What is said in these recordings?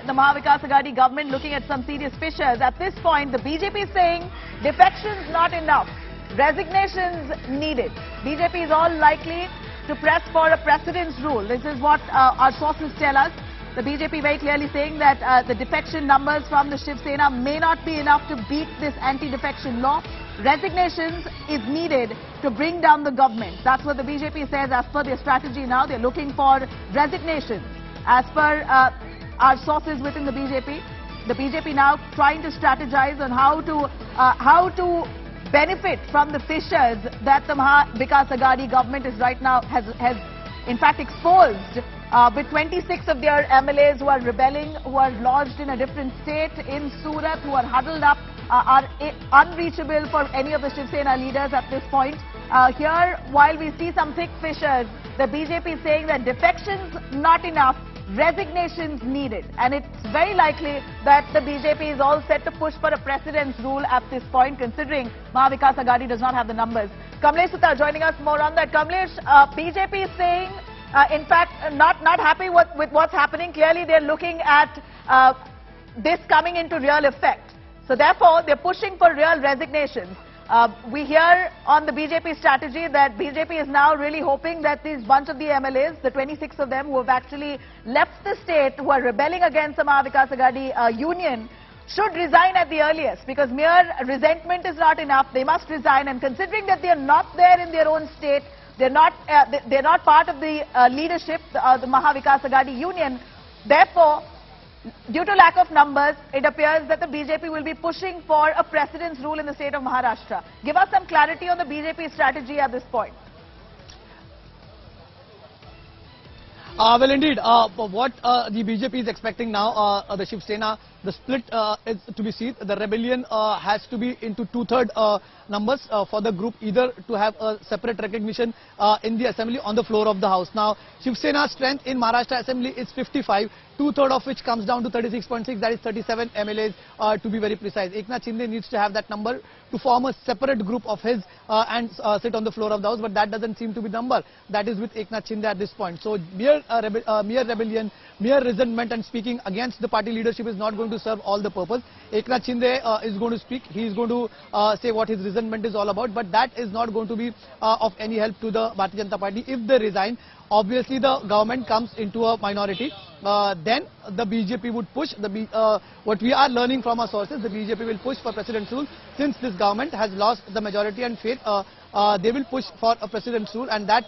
the Mahavikas Aghadi government looking at some serious fissures. At this point, the BJP is saying defections not enough, resignations needed. BJP is all likely to press for a precedence rule. This is what our sources tell us. The BJP very clearly saying that the defection numbers from the Shiv Sena may not be enough to beat this anti-defection law. Resignations is needed to bring down the government. That's what the BJP says as per their strategy now. They're looking for resignations. As per our sources within the BJP now trying to strategize on how to benefit from the fissures that the Mahavikas Aghadi government is right now has in fact exposed with 26 of their MLAs who are rebelling, who are lodged in a different state in Surat, who are huddled up, are unreachable for any of the Shiv Sena leaders at this point. Here, while we see some thick fissures, the BJP is saying that defections not enough, resignations needed. And it's very likely that the BJP is all set to push for a precedence rule at this point, considering Mahavikas Aghadi does not have the numbers. Kamlesh Sutta joining us more on that. Kamlesh, BJP is saying, in fact, not happy with what's happening. Clearly, they're looking at this coming into real effect. So therefore, they're pushing for real resignations. We hear on the BJP strategy that BJP is now really hoping that these bunch of the MLAs, the 26 of them who have actually left the state, who are rebelling against the Mahavikas Aghadi union, should resign at the earliest, because mere resentment is not enough. They must resign, and considering that they are not there in their own state, they're not part of the leadership, the Mahavikas Aghadi union. Therefore, due to lack of numbers, it appears that the BJP will be pushing for a precedence rule in the state of Maharashtra. Give us some clarity on the BJP strategy at this point. Well, indeed, what the BJP is expecting now, the Shiv Sena, the split is to be seen. The rebellion has to be into two-third numbers for the group, either to have a separate recognition in the assembly on the floor of the house. Now, Shiv Sena's strength in Maharashtra assembly is 55, two-third of which comes down to 36.6, that is 37 MLAs to be very precise. Eknath Shinde needs to have that number to form a separate group of his and sit on the floor of the house, but that doesn't seem to be the number that is with Eknath Shinde at this point. So mere rebellion, mere resentment and speaking against the party leadership is not going to serve all the purpose. Eknath Shinde is going to speak, he is going to say what his resentment is all about, but that is not going to be of any help to the Bharatiya Janata Party. If they resign, obviously the government comes into a minority, then the BJP would push, what we are learning from our sources, the BJP will push for precedence rule. Since this government has lost the majority and faith, they will push for a precedence rule, and that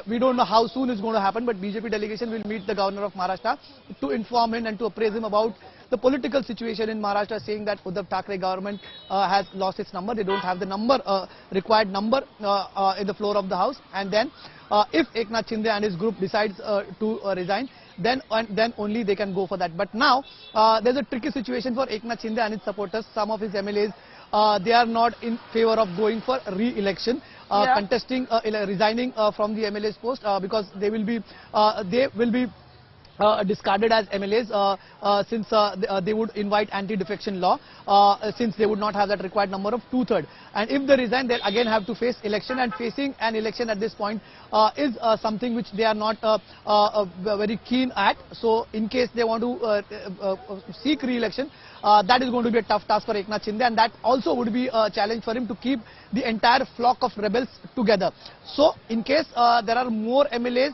we don't know how soon it's going to happen, but BJP delegation will meet the governor of Maharashtra to inform him and to appraise him about the political situation in Maharashtra, saying that Uddhav Thackeray government has lost its number. They don't have the required number in the floor of the house, and then if Eknath Shinde and his group decides to resign, then only they can go for that. But now there's a tricky situation for Eknath Shinde and his supporters. Some of his MLAs, they are not in favor of going for re-election, contesting, resigning from the MLA's post because they will be discarded as MLAs since they would invite anti-defection law, since they would not have that required number of two-third. And if they resign, they'll again have to face election, and facing an election at this point is something which they are not very keen at. So in case they want to seek re-election, that is going to be a tough task for Eknath Shinde, and that also would be a challenge for him to keep the entire flock of rebels together. So in case there are more MLAs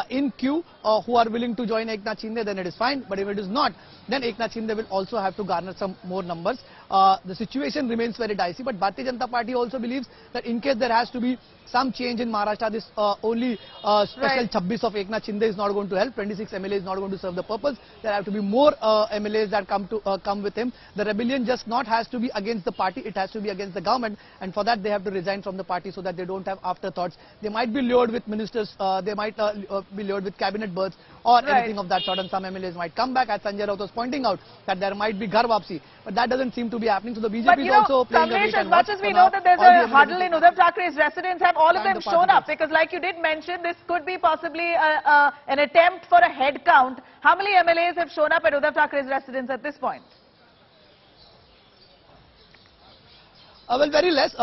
in queue who are willing to join Eknath Shinde, then it is fine. But if it is not, then Eknath Shinde will also have to garner some more numbers. The situation remains very dicey, but Bharatiya Janata Party also believes that in case there has to be some change in Maharashtra, this only special 26 of Eknath Shinde is not going to help. 26 MLAs is not going to serve the purpose. There have to be more MLAs that come with him. The rebellion just not has to be against the party, it has to be against the government, and for that they have to resign from the party so that they don't have afterthoughts. They might be lured with ministers, they might be lured with cabinet berths or anything of that sort, and some MLAs might come back, as Sanjay Raut was pointing out, that there might be ghar wapsi, but that doesn't seem to be happening. So the BJP is also playing a wait and watch. As much as we know that there's a huddle in Uddhav Thackeray's residence, have all of them shown up? Because like you did mention, this could be possibly an attempt for a head count. How many MLAs have shown up at Uddhav Thackeray's residence at this point? Well, very less.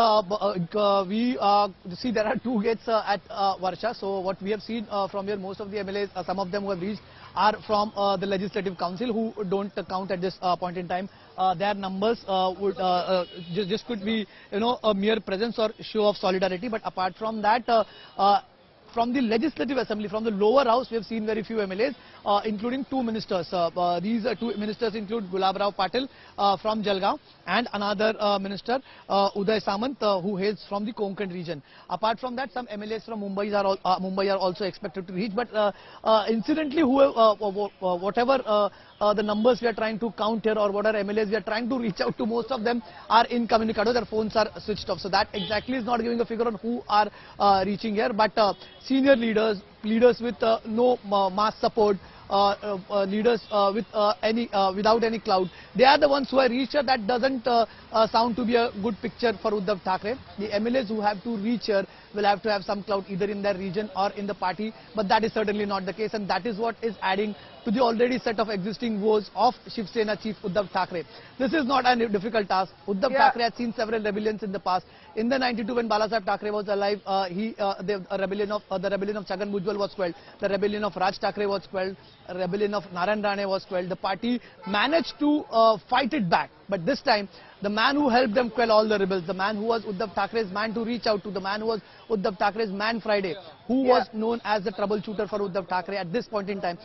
We see there are two gates at Varsha. So what we have seen from here, most of the MLAs, some of them who have reached are from the Legislative Council, who don't count at this point in time. Their numbers would just could be, a mere presence or show of solidarity. But apart from that, from the Legislative Assembly, from the lower house, we have seen very few MLAs, including two ministers. These two ministers include Gulab Rao Patil from Jalgaon and another minister, Uddhav who hails from the Konkan region. Apart from that, some MLAs from Mumbai are also expected to reach. But incidentally, whatever the numbers we are trying to count here, or whatever MLAs we are trying to reach out to, most of them are incommunicado. Their phones are switched off. So that exactly is not giving a figure on who are reaching here. But senior leaders with no mass support, leaders without any clout, they are the ones who are reached here. That doesn't sound to be a good picture for Uddhav Thackeray. The MLAs who have to reach here will have to have some clout either in their region or in the party, but that is certainly not the case, and that is what is adding to the already set of existing woes of Shiv Sena chief Uddhav Thackeray. This is not a difficult task. Uddhav Thackeray has seen several rebellions in the past. In the 92, when Balasaheb Thackeray was alive, the rebellion of Chhagan Bhujbal was quelled. The rebellion of Raj Thackeray was quelled. The rebellion of Narayan Rane was quelled. The party managed to fight it back. But this time, the man who helped them quell all the rebels, the man who was Uddhav Thackeray's man to reach out to, the man who was Uddhav Thackeray's man Friday, who was known as the troubleshooter for Uddhav Thackeray at this point in time,